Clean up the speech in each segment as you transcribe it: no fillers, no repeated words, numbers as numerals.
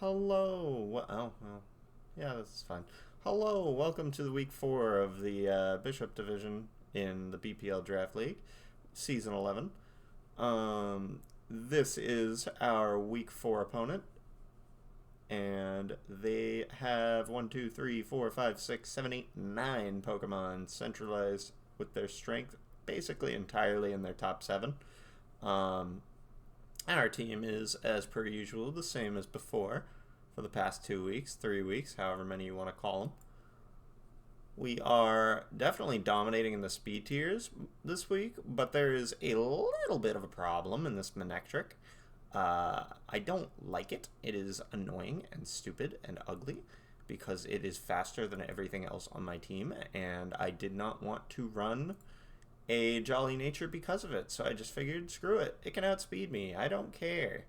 Hello. Oh, well, yeah, that's fine. Hello. Welcome to the week 4 of the Bishop Division in the BPL Draft League, Season 11. This is our week 4 opponent, and they have 9 Pokemon centralized with their strength basically entirely in their top 7. Um, our team is, as per usual, the same as before for the past 2 weeks, 3 weeks, however many you want to call them. We are definitely dominating in the speed tiers this week, but there is a little bit of a problem in this Manectric. I don't like it. It is annoying and stupid and ugly because it is faster than everything else on my team, and I did not want to run a Jolly Nature because of it, so I just figured, screw it. It can outspeed me. I don't care.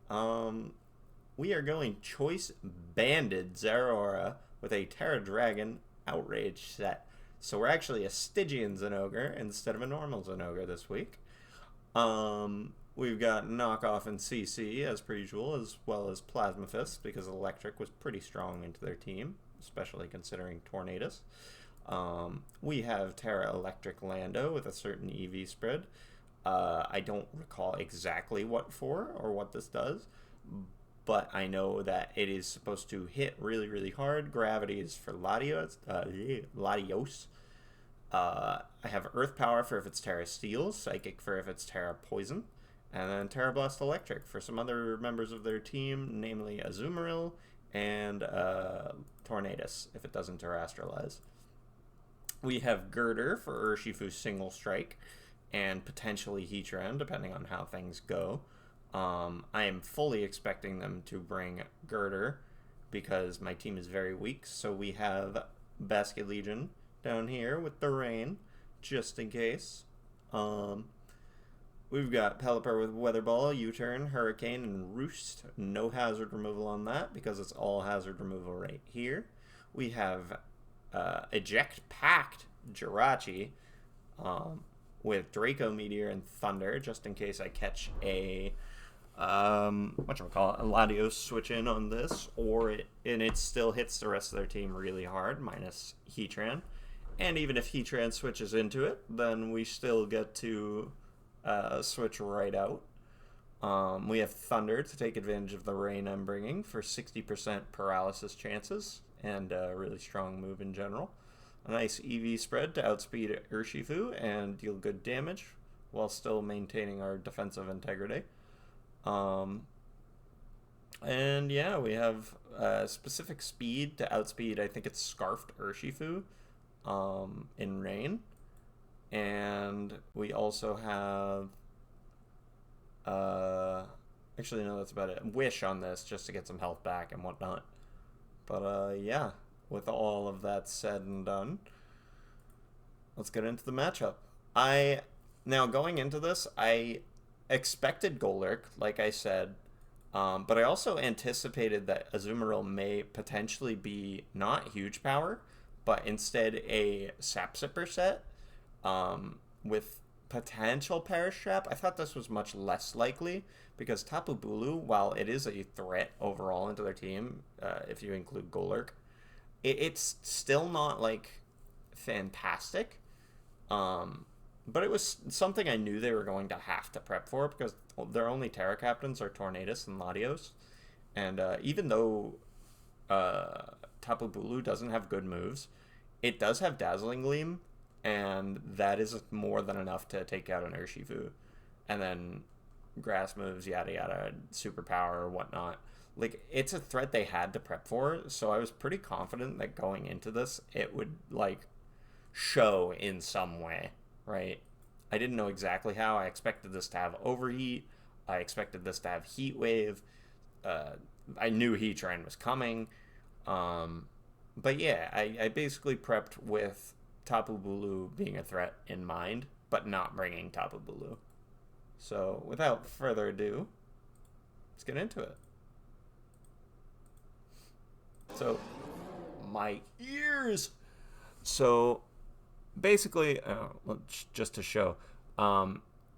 Um, we are going Choice Banded Zeraora with a Terra Dragon Outrage set. So we're actually a Stygian Zinogre instead of a normal Zinogre this week. We've got Knockoff and CC as per usual, as well as Plasma Fist, because Electric was pretty strong into their team, especially considering Tornadus. We have Terra Electric Lando with a certain EV spread. I don't recall exactly what for or what this does, but I know that it is supposed to hit really, really hard. Gravity is for Latios. I have Earth Power for if it's Terra Steel, Psychic for if it's Terra Poison, and then Terra Blast Electric for some other members of their team, namely Azumarill and Tornadus if it doesn't Terrestrialize. We have Girder for Urshifu Single Strike and potentially Heatran, depending on how things go. I am fully expecting them to bring Girder because my team is very weak. So we have Basket Legion down here with the rain, just in case. We've got Pelipper with Weather Ball, U-Turn, Hurricane, and Roost. No hazard removal on that because it's all hazard removal right here. We have Eject Pact Jirachi with Draco Meteor and Thunder, just in case I catch a a Latios switch in on this, and it still hits the rest of their team really hard, minus Heatran. And even if Heatran switches into it, then we still get to switch right out. We have Thunder to take advantage of the rain I'm bringing for 60% paralysis chances, and a really strong move in general. A nice EV spread to outspeed Urshifu and deal good damage while still maintaining our defensive integrity. And yeah, we have specific speed to outspeed, I think it's Scarfed Urshifu in rain. And we also have actually no, that's about it. Wish on this just to get some health back and whatnot. But yeah, with all of that said and done, let's get into the matchup. Now going into this, I expected Golurk, like I said, but I also anticipated that Azumarill may potentially be not huge power, but instead a Sapsipper set with potential Perish Trap. I thought this was much less likely because Tapu Bulu, while it is a threat overall into their team, if you include Golurk, it's still not like fantastic. But it was something I knew they were going to have to prep for because their only Terra Captains are Tornadus and Latios. And even though Tapu Bulu doesn't have good moves, it does have Dazzling Gleam, and that is more than enough to take out an Urshifu. And then grass moves, yada yada, superpower or whatnot. Like, it's a threat they had to prep for, so I was pretty confident that going into this, it would, like, show in some way, right? I didn't know exactly how. I expected this to have Overheat. I expected this to have Heat Wave. I knew Heatran was coming. But yeah, I basically prepped with Tapu Bulu being a threat in mind, but not bringing Tapu Bulu. So without further ado, let's get into it. So, my ears! So, basically, just to show,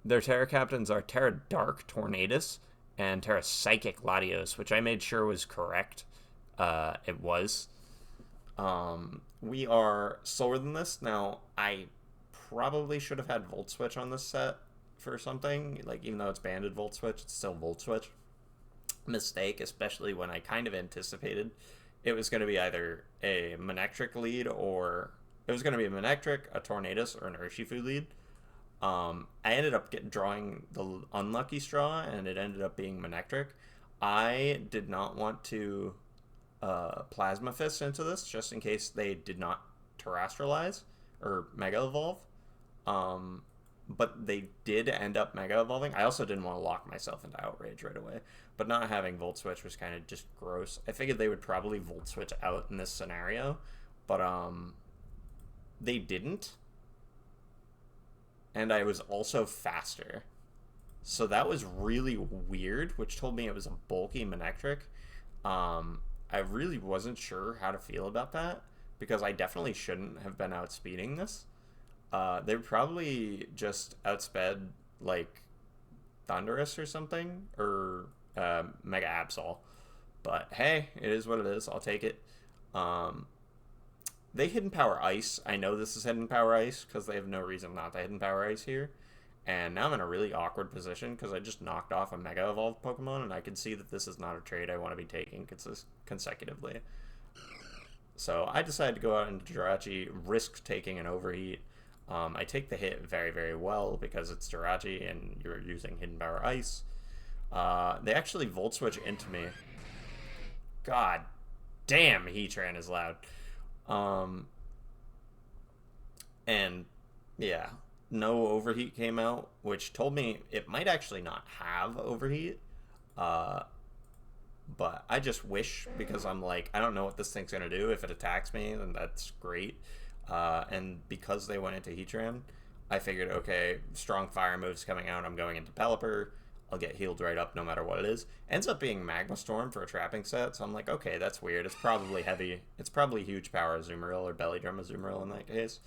their Terra Captains are Terra Dark Tornadus and Terra Psychic Latios, which I made sure was correct. It was. We are slower than this. Now, I probably should have had Volt Switch on this set for something. Like, even though it's banded Volt Switch, it's still Volt Switch. Mistake, especially when I kind of anticipated it was going to be either a Manectric lead or it was going to be a Manectric, a Tornadus, or an Urshifu lead. I ended up drawing the unlucky straw, and it ended up being Manectric. I did not want to Plasma Fist into this, just in case they did not terrestrialize or Mega Evolve. But they did end up Mega Evolving. I also didn't want to lock myself into Outrage right away. But not having Volt Switch was kind of just gross. I figured they would probably Volt Switch out in this scenario. But they didn't. And I was also faster. So that was really weird, which told me it was a bulky Manectric. I really wasn't sure how to feel about that, because I definitely shouldn't have been outspeeding this. They probably just outsped, like, Thunderous or something, or Mega Absol. But hey, it is what it is. I'll take it. They Hidden Power Ice. I know this is Hidden Power Ice, because they have no reason not to Hidden Power Ice here. And now I'm in a really awkward position, because I just knocked off a Mega Evolved Pokemon, and I can see that this is not a trade I want to be taking consecutively. So I decided to go out into Jirachi, risk taking an Overheat. I take the hit very, very well, because it's Jirachi, and you're using Hidden Power Ice. They actually Volt Switch into me. God damn, Heatran is loud. And yeah, no Overheat came out, which told me it might actually not have Overheat. But I just wish, because I'm like, I don't know what this thing's gonna do. If it attacks me, then that's great. And because they went into Heatran, I figured, okay, strong fire moves coming out, I'm going into Pelipper. I'll get healed right up no matter what it is. Ends up being Magma Storm for a trapping set, so I'm like, okay, that's weird. It's probably heavy. It's probably huge power Azumarill or Belly Drum Azumarill in that case.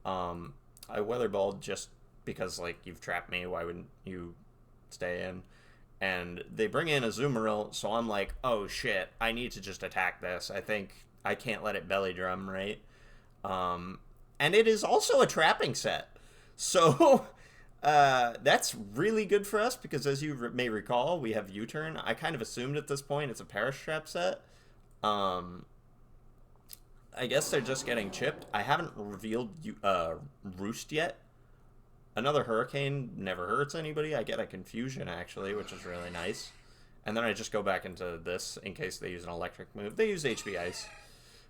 I Weather Balled just because, like, you've trapped me. Why wouldn't you stay in? And they bring in Azumarill, so I'm like, oh shit, I need to just attack this. I think I can't let it Belly Drum, right? And it is also a trapping set. So that's really good for us, because as you may recall, we have U-Turn. I kind of assumed at this point it's a Perish Trap set. I guess they're just getting chipped. I haven't revealed Roost yet. Another Hurricane never hurts anybody. I get a Confusion, actually, which is really nice. And then I just go back into this in case they use an electric move. They use HB Ice,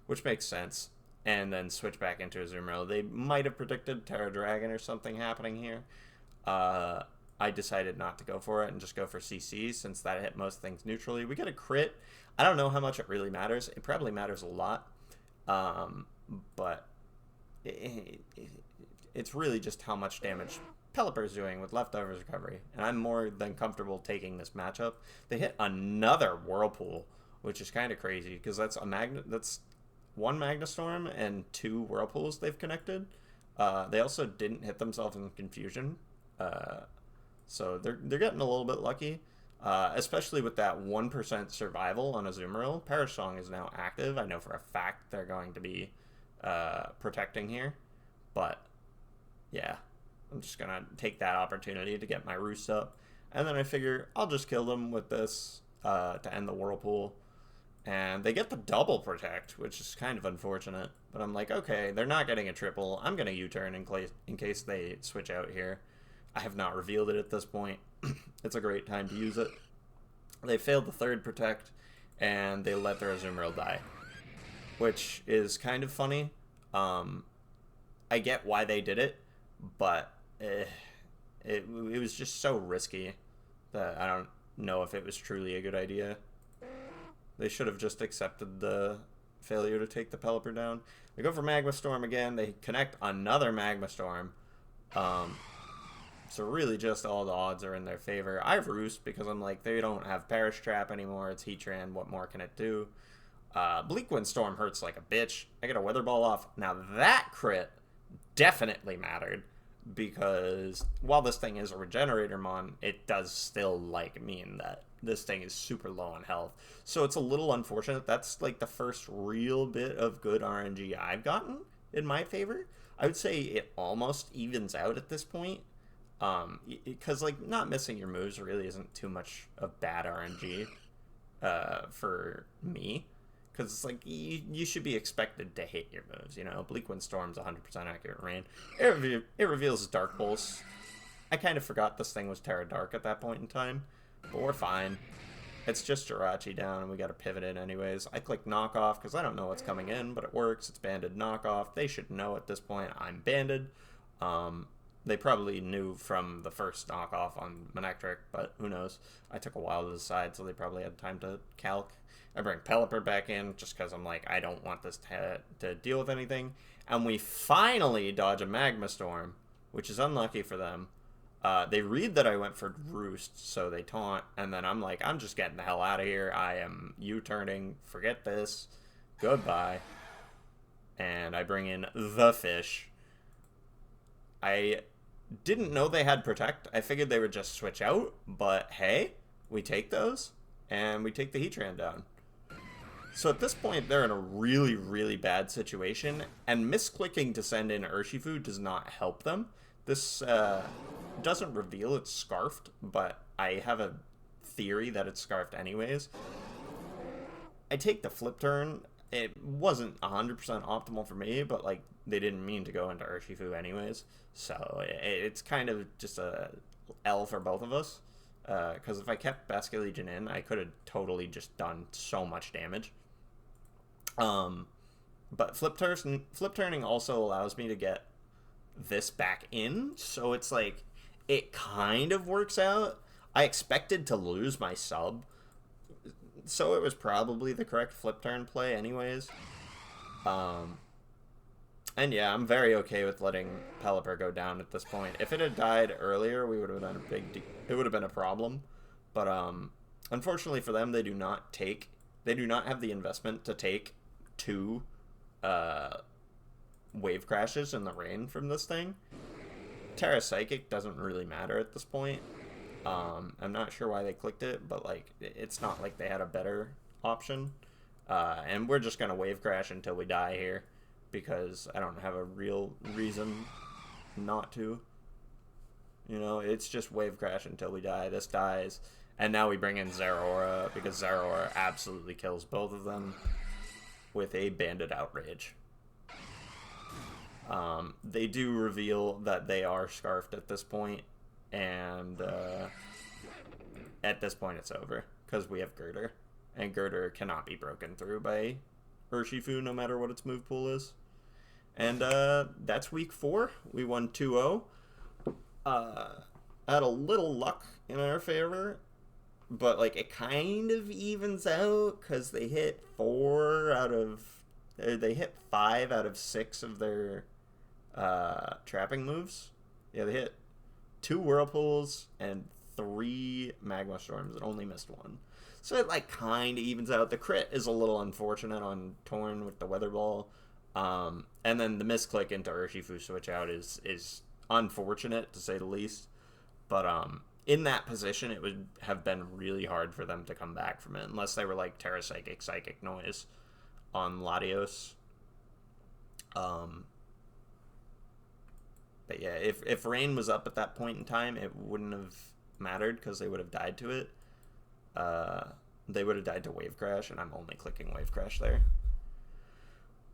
which makes sense. And then switch back into Azumarill. They might have predicted Terra Dragon or something happening here. I decided not to go for it and just go for CC, since that hit most things neutrally. We get a crit. I don't know how much it really matters. It probably matters a lot. But it's really just how much damage Pelipper's doing with Leftovers Recovery. And I'm more than comfortable taking this matchup. They hit another Whirlpool, which is kind of crazy, because that's one Magna Storm and two Whirlpools they've connected. They also didn't hit themselves in Confusion. So they're getting a little bit lucky. Especially with that 1% survival on Azumarill. Perish Song is now active. I know for a fact they're going to be protecting here. But, yeah. I'm just going to take that opportunity to get my Roost up. And then I figure I'll just kill them with this to end the Whirlpool. And they get the double protect, which is kind of unfortunate. But I'm like, okay, they're not getting a triple. I'm going to U-turn in case they switch out here. I have not revealed it at this point. It's a great time to use it. They failed the third protect, and they let their Azumarill die, which is kind of funny. I get why they did it, but it was just so risky that I don't know if it was truly a good idea. They should have just accepted the failure to take the Pelipper down. They go for Magma Storm again. They connect another Magma Storm. So really just all the odds are in their favor. I Roost because I'm like, they don't have Perish Trap anymore. It's Heatran. What more can it do? Bleak Wind Storm hurts like a bitch. I get a Weather Ball off. Now that crit definitely mattered. because while this thing is a regenerator mon, it does still like mean that this thing is super low on health. So it's a little unfortunate. That's like the first real bit of good RNG I've gotten in my favor. I would say it almost evens out at this point. Because like not missing your moves really isn't too much of bad RNG for me. Because it's like, you should be expected to hit your moves, you know? Bleak Wind Storm's 100% accurate rain. It reveals Dark Pulse. I kind of forgot this thing was Terra Dark at that point in time. But we're fine. It's just Jirachi down, and we got to pivot it anyways. I click Knockoff, because I don't know what's coming in, but it works. It's banded Knockoff. They should know at this point I'm banded. They probably knew from the first knockoff on Manectric, but who knows? I took a while to decide, so they probably had time to calc. I bring Pelipper back in just because I'm like, I don't want this to deal with anything. And we finally dodge a Magma Storm, which is unlucky for them. They read that I went for Roost, so they taunt, and then I'm like, I'm just getting the hell out of here. I am U-turning. Forget this. Goodbye. And I bring in the fish. I didn't know they had Protect. I figured they would just switch out, but hey, we take those, and we take the Heatran down. So at this point, they're in a really, really bad situation, and misclicking to send in Urshifu does not help them. This doesn't reveal it's Scarfed, but I have a theory that it's Scarfed anyways. I take the flip turn. It wasn't 100% optimal for me, but like they didn't mean to go into Urshifu anyways. So it's kind of just a L for both of us. Because if I kept Basculegion in, I could have totally just done so much damage. But flip turning also allows me to get this back in, so it's like it kind of works out. I expected to lose my sub, so it was probably the correct flip turn play anyways. And yeah, I'm very okay with letting Pelipper go down at this point. If it had died earlier, we would have been it would have been a problem. But unfortunately for them, they do not have the investment to take 2 wave crashes in the rain from this thing. Terra Psychic doesn't really matter at this point. I'm not sure why they clicked it, but like it's not like they had a better option. And we're just gonna wave crash until we die here, because I don't have a real reason not to. You know, it's just wave crash until we die. This dies, and now we bring in Zeraora, because Zeraora absolutely kills both of them with a Banded Outrage. They do reveal that they are Scarfed at this point, and at this point it's over, because we have Girder, and Girder cannot be broken through by Urshifu no matter what its move pool is. And that's week 4. We won 2-0. Had a little luck in our favor, but like it kind of evens out, because they hit 5 out of 6 of their trapping moves. Yeah, they hit 2 Whirlpools and 3 Magma Storms and only missed 1. So it like kind of evens out. The crit is a little unfortunate on Torn with the Weather Ball. And then the misclick into Urshifu switch out is unfortunate, to say the least. But in that position, it would have been really hard for them to come back from it, unless they were like Terra Psychic, Psychic Noise on Latios. But yeah, if Rain was up at that point in time, it wouldn't have mattered, because they would have died to it. They would have died to Wave Crash, and I'm only clicking Wave Crash there.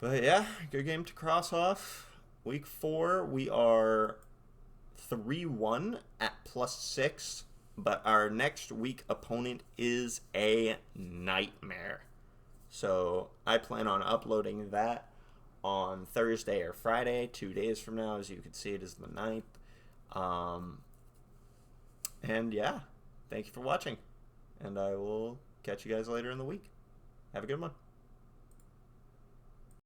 But yeah, good game to cross off. Week 4, we are 3-1 at +6, but our next week opponent is a nightmare. So I plan on uploading that on Thursday or Friday, 2 days from now. As you can see, it is the 9th. And yeah, thank you for watching, and I will catch you guys later in the week. Have a good one.